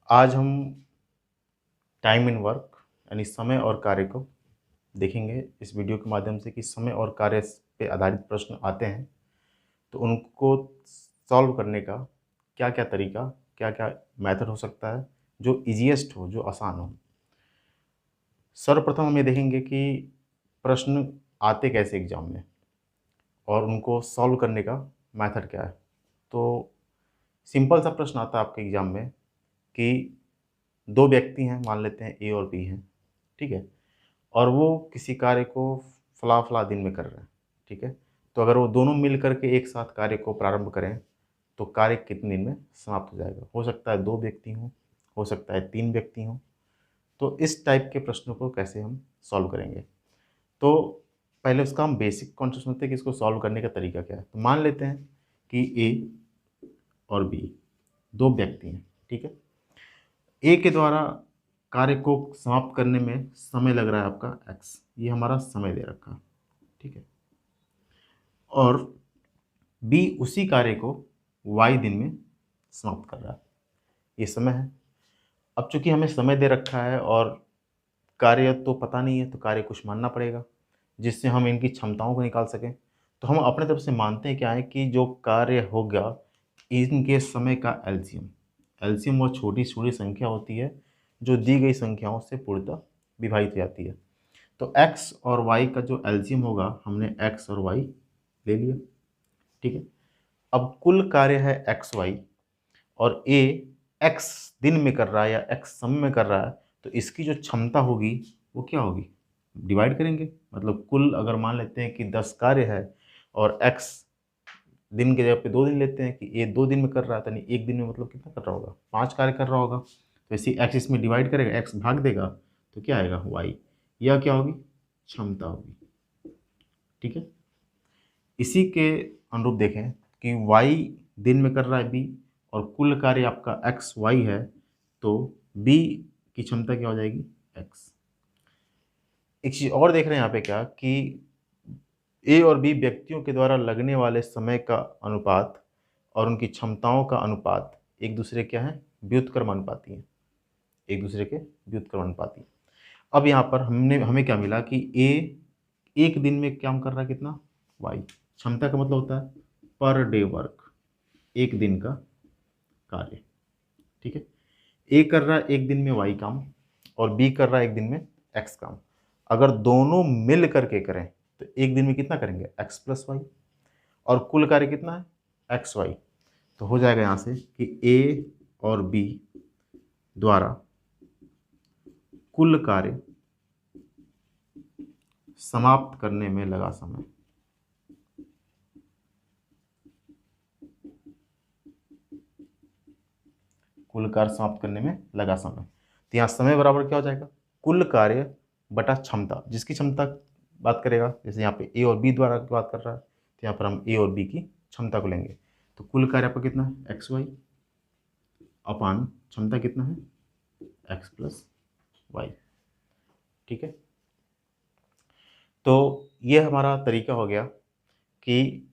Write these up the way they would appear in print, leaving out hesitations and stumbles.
आज हम time in work यानी समय और कार्य को देखेंगे इस वीडियो के माध्यम से कि समय और कार्य पे आधारित प्रश्न आते हैं तो उनको सॉल्व करने का क्या क्या तरीका, क्या क्या मेथड हो सकता है जो इजीएस्ट हो, जो आसान हो। सर्वप्रथम हम ये देखेंगे कि प्रश्न आते कैसे एग्जाम में और उनको सॉल्व करने का मेथड क्या है। तो सिंपल सा प्रश्न आता है आपके एग्जाम में कि दो व्यक्ति हैं, मान लेते हैं ए और बी हैं, ठीक है, और वो किसी कार्य को फला फला दिन में कर रहे हैं, ठीक है। तो अगर वो दोनों मिल करके एक साथ कार्य को प्रारंभ करें तो कार्य कितने दिन में समाप्त हो जाएगा। हो सकता है दो व्यक्ति हों, हो सकता है तीन व्यक्ति हों। तो इस टाइप के प्रश्नों को कैसे हम सॉल्व करेंगे, तो पहले उसका हम बेसिक कॉन्सेप्ट समझते हैं कि इसको सॉल्व करने का तरीका क्या है। तो मान लेते हैं कि ए और बी दो व्यक्ति हैं, ठीक है। ए के द्वारा कार्य को समाप्त करने में समय लग रहा है आपका एक्स, ये हमारा समय दे रखा है, ठीक है। और बी उसी कार्य को वाई दिन में समाप्त कर रहा है, ये समय है। अब चूंकि हमें समय दे रखा है और कार्य तो पता नहीं है, तो कार्य कुछ मानना पड़ेगा जिससे हम इनकी क्षमताओं को निकाल सकें। तो हम अपने तरफ से मानते हैं क्या है कि जो कार्य होगा इनके समय का एलसीएम, एलसीएम वो छोटी छोटी संख्या होती है जो दी गई संख्याओं से पूर्णतः विभाजित हो जाती है। तो x और y का जो एलसीएम होगा, हमने x और y ले लिया, ठीक है। अब कुल कार्य है एक्स वाई और ए एक्स दिन में कर रहा है या एक्स समय में कर रहा है, तो इसकी जो क्षमता होगी वो क्या होगी, डिवाइड करेंगे। मतलब कुल अगर मान लेते हैं कि 10 कार्य है और एक्स दिन के जगह पे 2 दिन लेते हैं कि ए 2 दिन में कर रहा है, यानी एक दिन में मतलब कितना कर रहा होगा, 5 कार्य कर रहा होगा। तो इसी एक्स इसमें डिवाइड करेगा, एक्स भाग देगा, तो क्या आएगा वाई, यह क्या होगी, क्षमता होगी, ठीक है। इसी के अनुरूप देखें कि y दिन में कर रहा है b और कुल कार्य आपका एक्स वाई है, तो b की क्षमता क्या हो जाएगी, x। एक चीज़ और देख रहे हैं यहाँ पे क्या कि a और b व्यक्तियों के द्वारा लगने वाले समय का अनुपात और उनकी क्षमताओं का अनुपात एक दूसरे क्या है, व्युत्क्रमानुपाती हैं, एक दूसरे के व्युत्क्रमानुपाती। अब यहाँ पर हमें क्या मिला कि a एक दिन में काम कर रहा है कितना, y। क्षमता का मतलब होता है पर डे वर्क, एक दिन का कार्य, ठीक है। ए कर रहा है एक दिन में वाई काम और बी कर रहा है एक दिन में एक्स काम। अगर दोनों मिल करके करें तो एक दिन में कितना करेंगे, एक्स प्लस वाई, और कुल कार्य कितना है, एक्स वाई। तो हो जाएगा यहाँ से कि ए और बी द्वारा कुल कार्य समाप्त करने में लगा समय, कुल कार्य समाप्त करने में लगा समय। तो यहाँ समय बराबर क्या हो जाएगा, कुल कार्य बटा क्षमता, जिसकी क्षमता बात करेगा, जैसे यहाँ पे ए और बी द्वारा बात कर रहा है, तो यहाँ पर हम ए और बी की क्षमता को लेंगे। तो कुल कार्य आपका कितना है, एक्स वाई अपान क्षमता कितना है, एक्स प्लस वाई, ठीक है। तो ये हमारा तरीका हो गया कि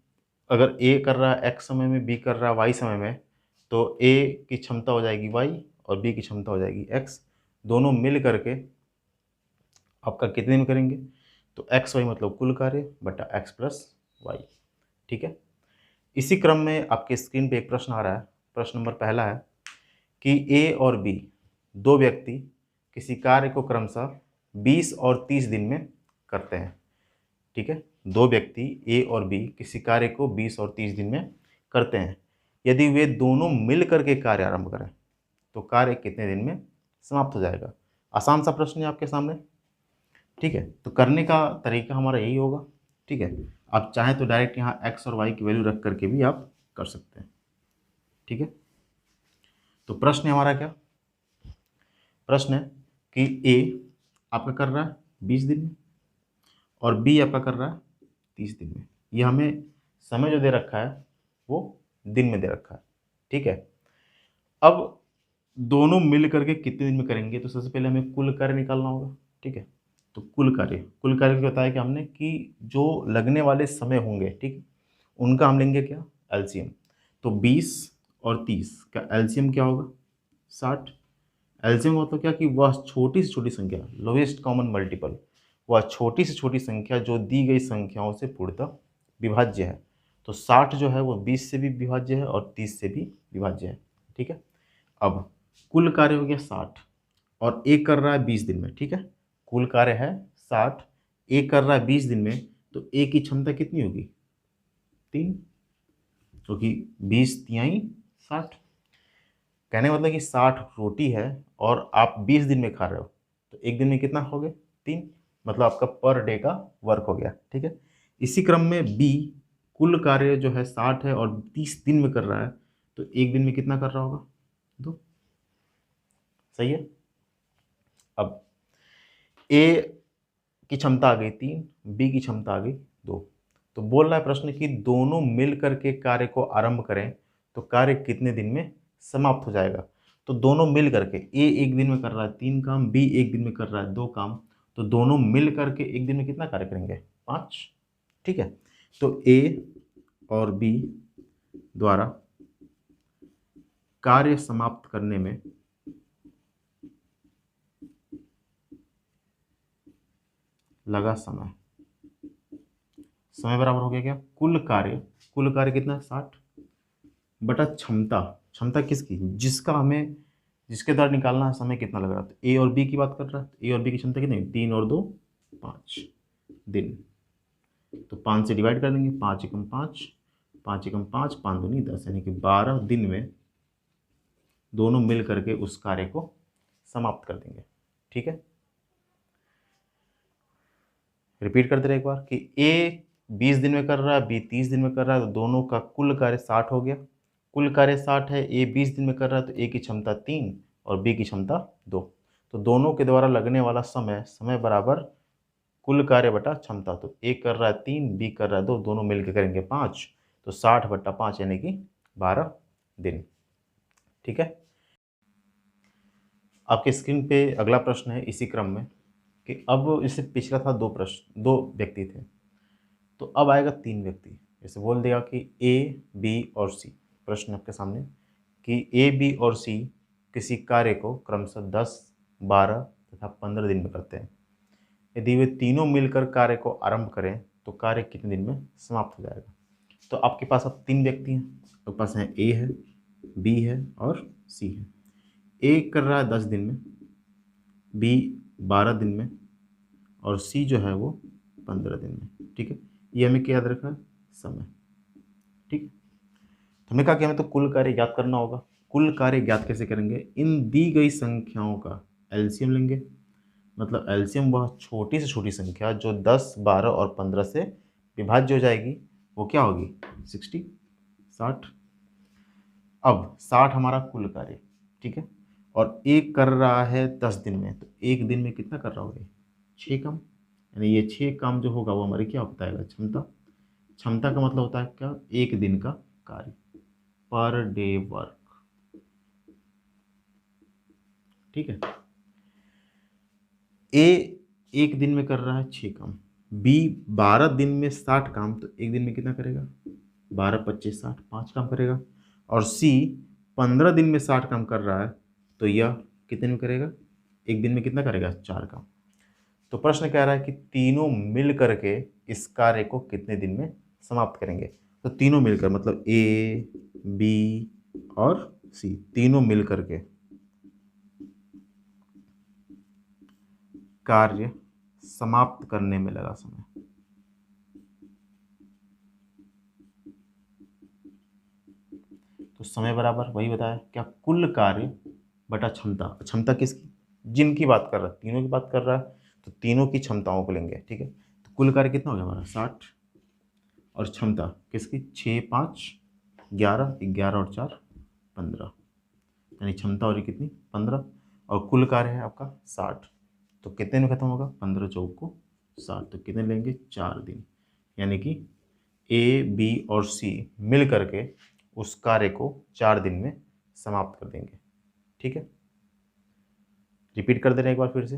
अगर ए कर रहा है एक्स समय में, बी कर रहा है वाई समय में, तो ए की क्षमता हो जाएगी वाई और बी की क्षमता हो जाएगी एक्स। दोनों मिल करके आपका कितने दिन में करेंगे, तो एक्स वाई मतलब कुल कार्य बटा एक्स प्लस वाई, ठीक है। इसी क्रम में आपके स्क्रीन पे एक प्रश्न आ रहा है। प्रश्न नंबर पहला है कि ए और बी दो व्यक्ति किसी कार्य को क्रमशः 20 और 30 दिन में करते हैं, ठीक है। दो व्यक्ति ए और बी किसी कार्य को 20 और 30 दिन में करते हैं। यदि वे दोनों मिल करके कार्य आरंभ करें तो कार्य कितने दिन में समाप्त हो जाएगा। आसान सा प्रश्न है आपके सामने, ठीक है। तो करने का तरीका हमारा यही होगा, ठीक है। आप चाहें तो डायरेक्ट यहाँ एक्स और वाई की वैल्यू रख करके भी आप कर सकते हैं, ठीक है। तो प्रश्न है हमारा क्या, प्रश्न है कि ए आपका कर रहा है 20 दिन में और बी आपका कर रहा है 30 दिन में। ये हमें समय जो दे रखा है वो दिन में दे रखा है, ठीक है। अब दोनों मिल करके कितने दिन में करेंगे, तो सबसे पहले हमें कुल कार्य निकालना होगा, ठीक है। तो कुल कार्य क्या बताया कि हमने कि जो लगने वाले समय होंगे, ठीक, उनका हम लेंगे क्या, एलसीएम। तो 20 और 30 का एलसीएम क्या होगा, 60। एलसीएम मतलब क्या कि वह छोटी से छोटी संख्या, लोएस्ट कॉमन मल्टीपल, वह छोटी से छोटी संख्या जो दी गई संख्याओं से पूर्णतः विभाज्य है। तो 60 जो है वो 20 से भी विभाज्य है और 30 से भी विभाज्य है। ठीक है, अब कुल कार्य हो गया 60 और एक कर रहा है 20 दिन में। ठीक है, कुल कार्य है 60, एक कर रहा है 20 दिन में, तो एक की क्षमता कितनी होगी? 3, क्योंकि 20 तिहाई 60। कहने का मतलब कि 60 रोटी है और आप 20 दिन में खा रहे हो, तो एक दिन में कितना खाओगे? 3, मतलब आपका पर डे का वर्क हो गया। ठीक है, इसी क्रम में बी कुल कार्य जो है 60 है और 30 दिन में कर रहा है, तो एक दिन में कितना कर रहा होगा? 2। सही है। अब ए की क्षमता आ गई 3, बी की क्षमता आ गई 2। तो बोल रहा है प्रश्न कि दोनों मिल करके कार्य को आरंभ करें तो कार्य कितने दिन में समाप्त हो जाएगा? तो दोनों मिल करके, ए एक दिन में कर रहा है 3 काम, बी एक दिन में कर रहा है 2 काम, तो दोनों मिल करके एक दिन में कितना कार्य करेंगे? 5। ठीक है, तो ए और बी द्वारा कार्य समाप्त करने में लगा समय, समय बराबर हो गया क्या? कुल कार्य, कुल कार्य कितना है? 60 बटा क्षमता, क्षमता किसकी? जिसका हमें, जिसके द्वारा निकालना है समय कितना लग रहा है। तो ए और बी की बात कर रहा है, ए और बी की क्षमता कितनी? 3 और 2 5 दिन। तो 5 से डिवाइड कर देंगे, 5 एकम 5, 5 एकम 5, 5 दूनी 10, यानी कि 12 दिन में दोनों मिल करके उस कार्य को समाप्त कर देंगे। ठीक है, रिपीट कर दे रहे एक बार कि ए 20 दिन में कर रहा है, बी 30 दिन में कर रहा है, तो दोनों का कुल कार्य 60 हो गया। कुल कार्य 60 है, ए 20 दिन में कर रहा है, तो ए की क्षमता 3 और बी की क्षमता 2। तो दोनों के द्वारा लगने वाला समय, समय बराबर कुल कार्य बटा क्षमता। तो ए कर रहा है 3, बी कर रहा है 2, दोनों मिलकर करेंगे 5, तो 60 बटा 5 यानी कि 12 दिन। ठीक है, आपके स्क्रीन पे अगला प्रश्न है इसी क्रम में कि अब इससे पिछला था 2 प्रश्न, 2 व्यक्ति थे, तो अब आएगा 3 व्यक्ति। जैसे बोल दिया कि ए, बी और सी, प्रश्न आपके सामने कि ए, बी और सी किसी कार्य को क्रमशः 10, 12 तथा 15 दिन में करते हैं। यदि वे तीनों मिलकर कार्य को आरंभ करें तो कार्य कितने दिन में समाप्त हो जाएगा? तो आपके पास अब 3 व्यक्ति हैं, आपके पास हैं ए है, बी है और सी है। ए कर रहा है 10 दिन में, बी 12 दिन में और सी जो है वो 15 दिन में। ठीक है, ये हमें क्या याद रखना है? समय। ठीक, तो हमें कहा कि हमें तो कुल कार्य ज्ञात करना होगा। कुल कार्य ज्ञात कैसे करेंगे? इन दी गई संख्याओं का एलसीएम लेंगे, मतलब एलसीएम वह छोटी से छोटी संख्या जो 10, 12 और 15 से विभाज्य हो जाएगी, वो क्या होगी? 60। अब 60 हमारा कुल कार्य, ठीक है, और एक कर रहा है 10 दिन में, तो एक दिन में कितना कर रहा होगा? 6 काम, यानी ये 6 काम जो होगा वो हमारी क्या बताएगा? क्षमता। क्षमता का मतलब होता है क्या? एक दिन का कार्य, पर डे वर्क। ठीक है, ए एक दिन में कर रहा है 6 काम, बी 12 दिन में 60 काम, तो एक दिन में कितना करेगा? 12, 25, 60, 5 काम करेगा। और सी 15 दिन में 60 काम कर रहा है, तो यह कितने में करेगा? एक दिन में कितना करेगा? 4 काम। तो प्रश्न कह रहा है कि तीनों मिल करके इस कार्य को कितने दिन में समाप्त करेंगे? तो तीनों मिलकर मतलब ए, बी और सी, तीनों मिल करके कार्य समाप्त करने में लगा समय। तो समय बराबर वही बताया क्या? कुल कार्य बटा क्षमता। क्षमता किसकी? जिनकी बात कर रहा है, तीनों की बात कर रहा है, तो तीनों की क्षमताओं को लेंगे। ठीक है, तो कुल कार्य कितना हो गया हमारा? 60, और क्षमता किसकी? 6, 5, 11, 11 और 4 15, यानी क्षमता हो रही कितनी? 15, और कुल कार्य है आपका 60, तो कितने में खत्म होगा? 15 चौक को 60, तो कितने लेंगे? 4 दिन, यानी कि ए, बी और सी मिल करके उस कार्य को 4 दिन में समाप्त कर देंगे। ठीक है, रिपीट कर दे रहे हैं एक बार फिर से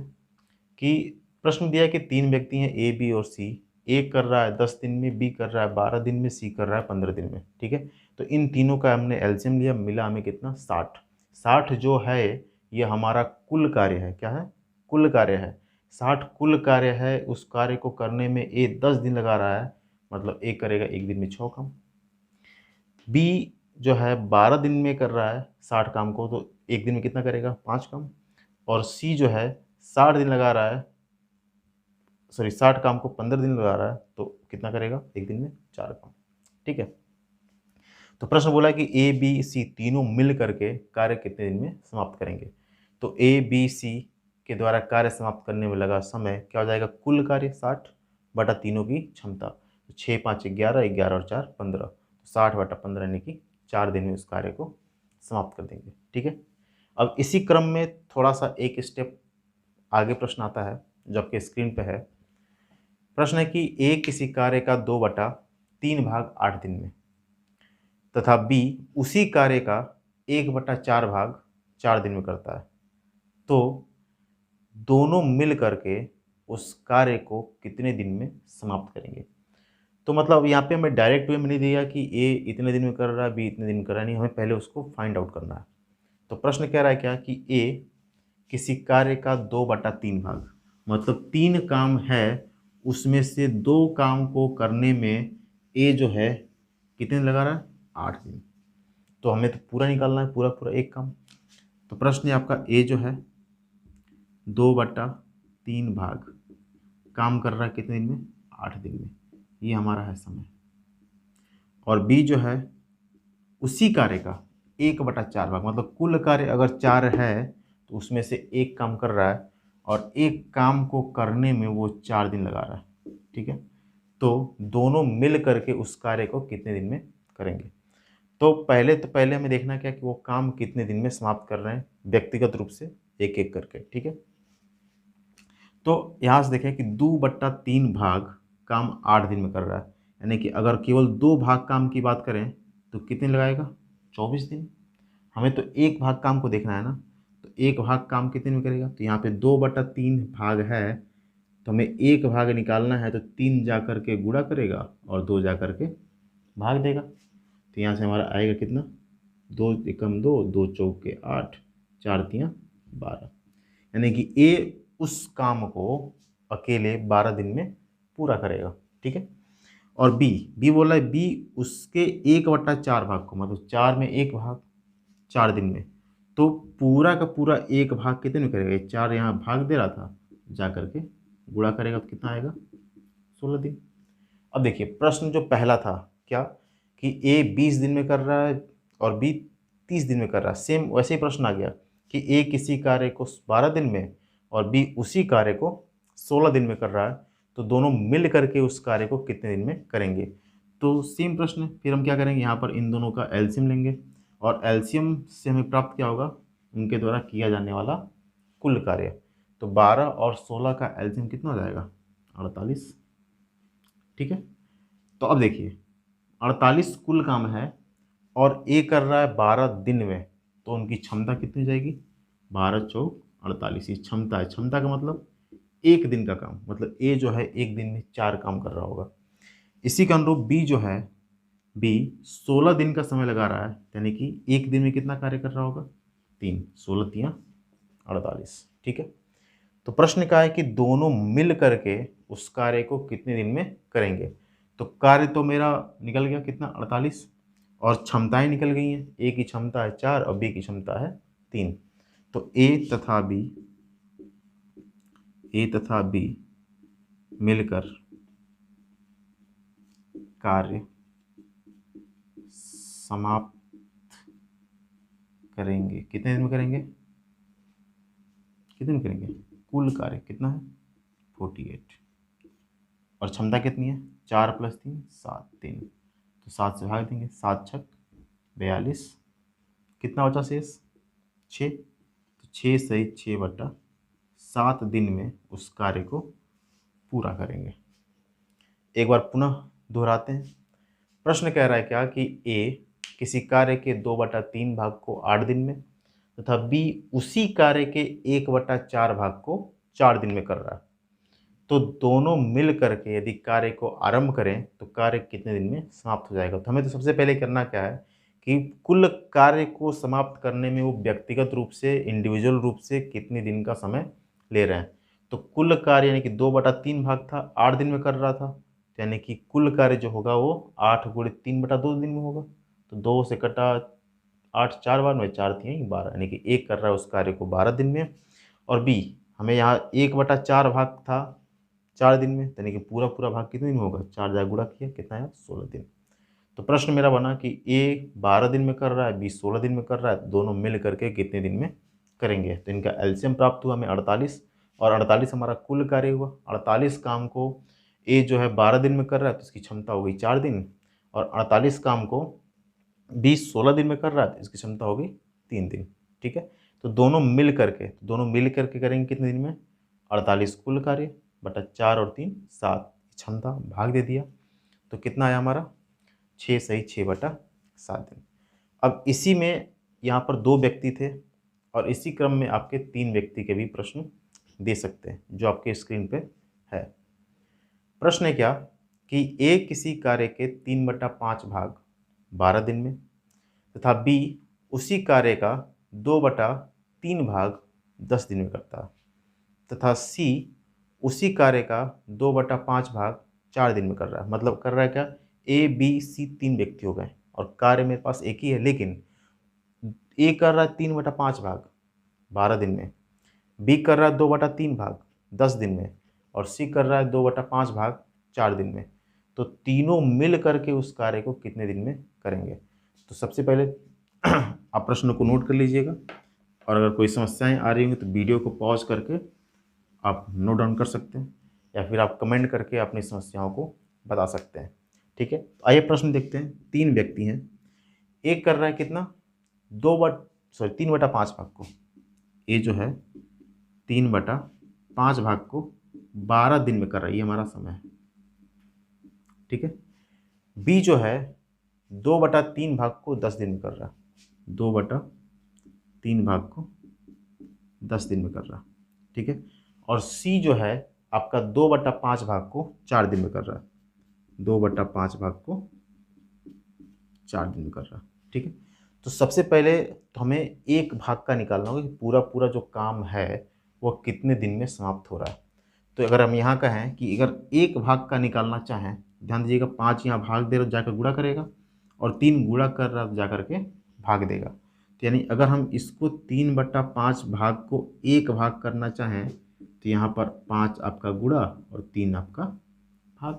कि प्रश्न दिया है कि 3 व्यक्ति हैं ए, बी और सी। ए कर रहा है 10 दिन में, बी कर रहा है 12 दिन में, सी कर रहा है 15 दिन में। ठीक है, तो इन तीनों का हमने एलसीएम लिया, मिला हमें कितना? 60। 60 जो है ये हमारा कुल कार्य है। क्या है? कुल कार्य है। 60 कुल कार्य है, उस कार्य को करने में ए 10 दिन लगा रहा है, मतलब ए करेगा 1 दिन में 6 काम। बी जो है 12 दिन में कर रहा है 60 काम को, तो 1 दिन में कितना करेगा? 5 काम। और सी जो है 60 दिन लगा रहा है, सॉरी 60 काम को 15 दिन लगा रहा है, तो कितना करेगा? 1 दिन में 4 काम। ठीक है। तो प्रश्न बोला कि ए बी सी तीनों मिल करके कार्य कितने दिन में समाप्त करेंगे। तो ए बी सी के द्वारा कार्य समाप्त करने में लगा समय क्या हो जाएगा? कुल कार्य 60 बटा तीनों की क्षमता, तो 6 5 11, 11 और 4 15, तो 60 बटा 15 यानी कि 4 दिन में उस कार्य को समाप्त कर देंगे। ठीक है। अब इसी क्रम में थोड़ा सा एक स्टेप आगे प्रश्न आता है जो आपके स्क्रीन पे है। प्रश्न है कि ए किसी कार्य का 2/3 भाग 8 दिन में तथा बी उसी कार्य का 1/4 भाग 4 दिन में करता है, तो दोनों मिल करके उस कार्य को कितने दिन में समाप्त करेंगे। तो मतलब यहाँ पे हमें डायरेक्ट वे में नहीं दिया कि ए इतने दिन में कर रहा है, बी इतने दिन में कर रहा है, नहीं, हमें पहले उसको फाइंड आउट करना है। तो प्रश्न कह रहा है क्या कि ए किसी कार्य का 2/3 भाग, मतलब 3 काम है, उसमें से 2 काम को करने में ए जो है कितने दिन लगा रहा है? 8 दिन। तो हमें तो पूरा निकालना है, पूरा पूरा एक काम। तो प्रश्न है आपका ए जो है 2/3 भाग काम कर रहा है कितने दिन में? 8 दिन में। ये हमारा है समय। और बी जो है उसी कार्य का 1/4 भाग, मतलब कुल कार्य अगर 4 है तो उसमें से एक काम कर रहा है, और एक काम को करने में वो 4 दिन लगा रहा है। ठीक है। तो दोनों मिल करके उस कार्य को कितने दिन में करेंगे। तो पहले हमें देखना क्या कि वो काम कितने दिन में समाप्त कर रहे हैं, व्यक्तिगत रूप से एक एक करके। ठीक है। तो यहाँ से देखें कि 2/3 भाग काम 8 दिन में कर रहा है, यानी कि अगर केवल 2 भाग काम की बात करें तो कितने लगाएगा? 24 दिन। हमें तो एक भाग काम को देखना है ना, तो एक भाग काम कितने में करेगा? तो यहाँ पे 2/3 भाग है, तो हमें एक भाग निकालना है, तो 3 जा कर के गुणा करेगा और 2 जा कर के भाग देगा। तो यहाँ से हमारा आएगा कितना? 2 एकम 2, 2 चौके 8, 4 तियाँ 12, यानी कि ए उस काम को अकेले 12 दिन में पूरा करेगा। ठीक है। और बी बोला है बी उसके 1/4 भाग को, मतलब 4 में एक भाग 4 दिन में, तो पूरा का पूरा एक भाग कितने में करेगा? ये 4 यहाँ भाग दे रहा था, जा करके गुणा करेगा तो कितना आएगा? 16 दिन। अब देखिए प्रश्न जो पहला था क्या कि ए 20 दिन में कर रहा है और बी 30 दिन में कर रहा है, सेम वैसे ही प्रश्न आ गया कि ए किसी कार्य को 12 दिन में और बी उसी कार्य को 16 दिन में कर रहा है, तो दोनों मिल करके उस कार्य को कितने दिन में करेंगे। तो सेम प्रश्न है, फिर हम क्या करेंगे, यहाँ पर इन दोनों का एलसीएम लेंगे और एलसीएम से हमें प्राप्त क्या होगा? उनके द्वारा किया जाने वाला कुल कार्य। तो 12 और 16 का एलसीएम कितना हो जाएगा? 48। ठीक है। तो अब देखिए 48 कुल काम है और ए कर रहा है 12 दिन में, तो उनकी क्षमता कितनी हो जाएगी? 12 चौक 48। ये क्षमता है, क्षमता का मतलब एक दिन का काम, मतलब ए जो है एक दिन में 4 काम कर रहा होगा। इसी के अनुरूप बी जो है, बी 16 दिन का समय लगा रहा है, यानी कि एक दिन में कितना कार्य कर रहा होगा? 3, 16 तियाँ 48। ठीक है। तो प्रश्न का है कि दोनों मिल करके उस कार्य को कितने दिन में करेंगे। तो कार्य तो मेरा निकल गया कितना? 48, और क्षमताएं निकल गई हैं। ए की क्षमता है 4 और बी की क्षमता है 3। तो ए तथा बी मिलकर कार्य समाप्त करेंगे। कितने दिन में करेंगे? कितने दिन करेंगे? कुल कार्य कितना है? 48। और क्षमता कितनी है? 4 + 3 7, 3, तो 7 से भाग देंगे, 7 छक 42। कितना बचा शेष? 6। तो 6 सही 6/7 दिन में उस कार्य को पूरा करेंगे। एक बार पुनः दोहराते हैं। प्रश्न कह रहा है क्या कि ए किसी कार्य के 2/3 भाग को 8 दिन में तथा बी उसी कार्य के 1/4 भाग को 4 दिन में कर रहा है, तो दोनों मिल करके यदि कार्य को आरंभ करें तो कार्य कितने दिन में समाप्त हो जाएगा। तो हमें तो सबसे पहले करना क्या है कि कुल कार्य को समाप्त करने में वो व्यक्तिगत रूप से, इंडिविजुअल रूप से कितने दिन का समय ले रहे हैं। तो कुल कार्य यानी कि 2/3 भाग था, 8 दिन में कर रहा था, तो यानी कि कुल कार्य जो होगा वो 8 × 3/2 दिन में होगा। तो 2 से कटा 8, 4 बार में 4 3 12, यानी कि 1 कर रहा है उस कार्य को 12 दिन में। और बी, हमें यहाँ 1/4 भाग था 4 दिन में, यानी कि पूरा पूरा भाग कितने दिन में होगा, 4 जाए गुणा किया कितना आया, 16 दिन। तो प्रश्न मेरा बना कि ए 12 दिन में कर रहा है, बी 16 दिन में कर रहा है, दोनों मिल करके कितने दिन में करेंगे। तो इनका एलसीएम प्राप्त हुआ हमें 48, और 48 हमारा कुल कार्य हुआ। 48 काम को ए जो है 12 दिन में कर रहा है तो इसकी क्षमता हो गई 4 दिन, और 48 काम को बी 16 दिन में कर रहा है तो इसकी क्षमता हो गई 3 दिन। ठीक है, तो दोनों मिल करके करेंगे कितने दिन में, 48 कुल कार्य बटा 4 और 3 7, क्षमता भाग दे दिया, तो कितना आया हमारा 6 सही 6/7 दिन। अब इसी में यहाँ पर 2 व्यक्ति थे, और इसी क्रम में आपके 3 व्यक्ति के भी प्रश्न दे सकते हैं जो आपके स्क्रीन पे है। प्रश्न है क्या कि ए किसी कार्य के 3/5 भाग 12 दिन में, तथा बी उसी कार्य का 2/3 भाग 10 दिन में करता है, तथा सी उसी कार्य का 2/5 भाग 4 दिन में कर रहा है। मतलब कर रहा है क्या, ए बी सी 3 व्यक्ति हो गए और कार्य मेरे पास एक ही है, लेकिन ए कर रहा है 3/5 भाग 12 दिन में, बी कर रहा है 2/3 भाग 10 दिन में, और सी कर रहा है 2/5 भाग 4 दिन में। तो तीनों मिल करके उस कार्य को कितने दिन में करेंगे। तो सबसे पहले आप प्रश्न को नोट कर लीजिएगा, और अगर कोई समस्याएं आ रही होंगी तो वीडियो को पॉज करके आप नोट डाउन कर सकते हैं, या फिर आप कमेंट करके अपनी समस्याओं को बता सकते हैं। ठीक है, तो आइए प्रश्न देखते हैं। 3 व्यक्ति हैं, एक कर रहा है कितना 3/5 भाग को, ये जो है 3/5 भाग को 12 दिन में कर रहा है, ये हमारा समय है। ठीक है, बी जो है 2/3 भाग को 10 दिन में कर रहा है, 2/3 भाग को 10 दिन में कर रहा है। ठीक है, और सी जो है आपका 2/5 भाग को 4 दिन में कर रहा है, 2/5 भाग को 4 दिन में कर रहा है। ठीक है, तो सबसे पहले तो हमें एक भाग का निकालना होगा कि पूरा पूरा जो काम है वो कितने दिन में समाप्त हो रहा है। तो अगर हम यहाँ कहें कि अगर एक भाग का निकालना चाहें, ध्यान दीजिएगा 5 यहाँ भाग दे रहा जाकर गुणा करेगा, और 3 गुणा कर रहा जा करके भाग देगा। तो यानी अगर हम इसको 3/5 भाग को एक भाग करना चाहें तो यहाँ पर 5 आपका गुणा और 3 आपका भाग।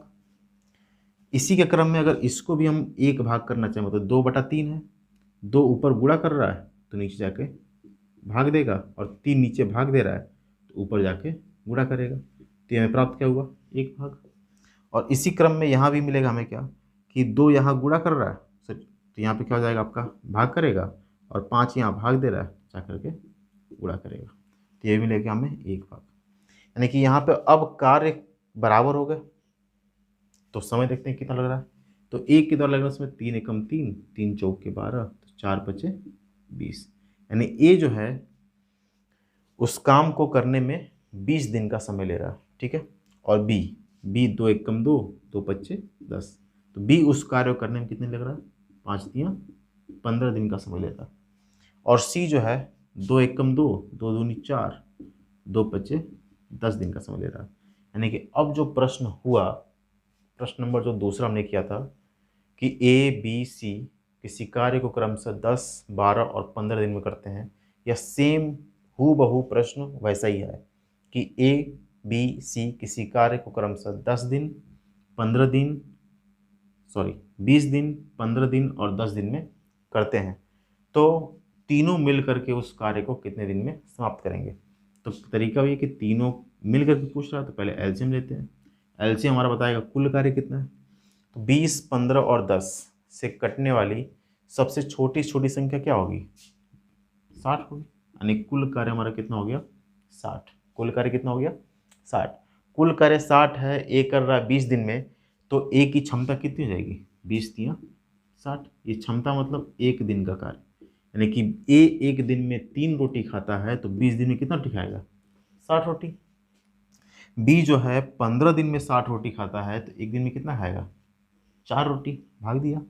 इसी के क्रम में अगर इसको भी हम एक भाग करना चाहें मतलब 2/3 है, 2 ऊपर गुणा कर रहा है तो नीचे जाके भाग देगा, और 3 नीचे भाग दे रहा है तो ऊपर जाके गुणा करेगा। तो हमें प्राप्त क्या हुआ, एक भाग। और इसी क्रम में यहाँ भी मिलेगा हमें क्या कि 2 यहाँ गुणा कर रहा है तो यहाँ पे क्या हो जाएगा आपका भाग करेगा, और 5 यहाँ भाग दे रहा है जा करके गुणा करेगा, तो ये मिलेगा हमें एक भाग। यानी कि यहाँ पे अब कार्य बराबर हो गए। तो समय देखते हैं कितना लग रहा है, तो एक कितना लग रहा है उसमें 3 एकम 3, 3 चौके 12, तो 4 पचे 20, यानी ए जो है उस काम को करने में 20 दिन का समय ले रहा है। ठीक है, और बी 2 एकम 2, 2 पच्चे 10, तो बी उस कार्य को करने में कितने लग रहा है 5 तियां 15 दिन का समय ले रहा है। और सी जो है 2 एकम 2, 2 दूनी 4, 2 पच्चे 10 दिन का समय ले रहा है। यानी कि अब जो प्रश्न हुआ, प्रश्न नंबर जो दूसरा हमने किया था कि ए बी सी किसी कार्य को क्रमशः 10, 12 और 15 दिन में करते हैं, या सेम हूबहू प्रश्न वैसा ही है कि ए बी सी किसी कार्य को क्रमशः 10 दिन, 15 दिन, 20 दिन, 15 दिन और 10 दिन में करते हैं, तो तीनों मिल करके उस कार्य को कितने दिन में समाप्त करेंगे। तो तरीका ये कि तीनों मिल करके पूछ रहा है, तो पहले एलसीएम लेते हैं। एलसीएम हमारा बताएगा कुल कार्य कितना है, तो 20, 15 और 10 से कटने वाली सबसे छोटी छोटी संख्या क्या होगी 60 होगी, यानी कुल कार्य हमारा कितना हो गया 60। कुल कार्य कितना हो गया 60। कुल कार्य 60 है, ए कर रहा है 20 दिन में, तो ए की क्षमता कितनी हो जाएगी 20 तियां 60। ये क्षमता मतलब एक दिन का कार्य, यानी कि ए एक दिन में 3 रोटी खाता है तो 20 दिन में कितना रोटी खाएगा 60 रोटी। बी जो है 15 दिन में 60 रोटी खाता है तो एक दिन में कितना खाएगा 4 रोटी, भाग दिया।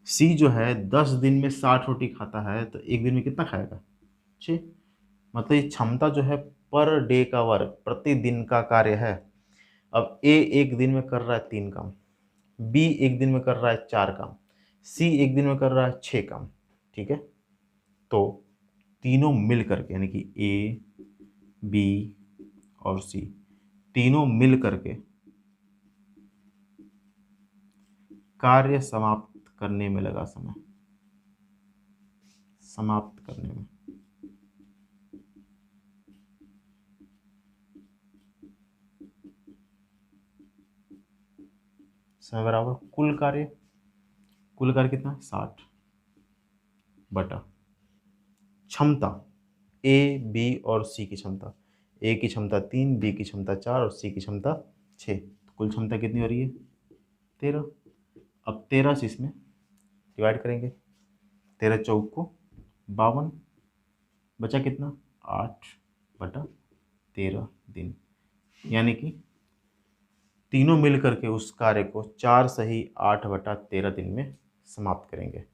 सी जो है 10 दिन में 60 रोटी खाता है, तो एक दिन में कितना खाएगा? 6। मतलब ये क्षमता जो है पर डे का वर्क, प्रतिदिन का कार्य है। अब ए एक दिन में कर रहा है 3 काम, बी एक दिन में कर रहा है 4 काम, सी एक दिन में कर रहा है 6 काम। ठीक है, तो तीनों मिल करके, यानी कि ए, बी और सी, तीनों मिल करके कार्य समाप्त करने में लगा समय, समाप्त करने में। समय बराबर कुल कार्य, कुल कार्य कितना है? 60 बटा क्षमता, ए, बी और सी की क्षमता। ए की क्षमता 3, बी की क्षमता 4 और सी की क्षमता 6। तो कुल क्षमता कितनी हो रही है? 13। अब 13 से इसमें डिवाइड करेंगे, 13 चौक को 52, बचा कितना? 8 बटा 13 दिन। यानी कि तीनों मिल करके उस कार्य को 4 सही 8 बटा 13 दिन में समाप्त करेंगे।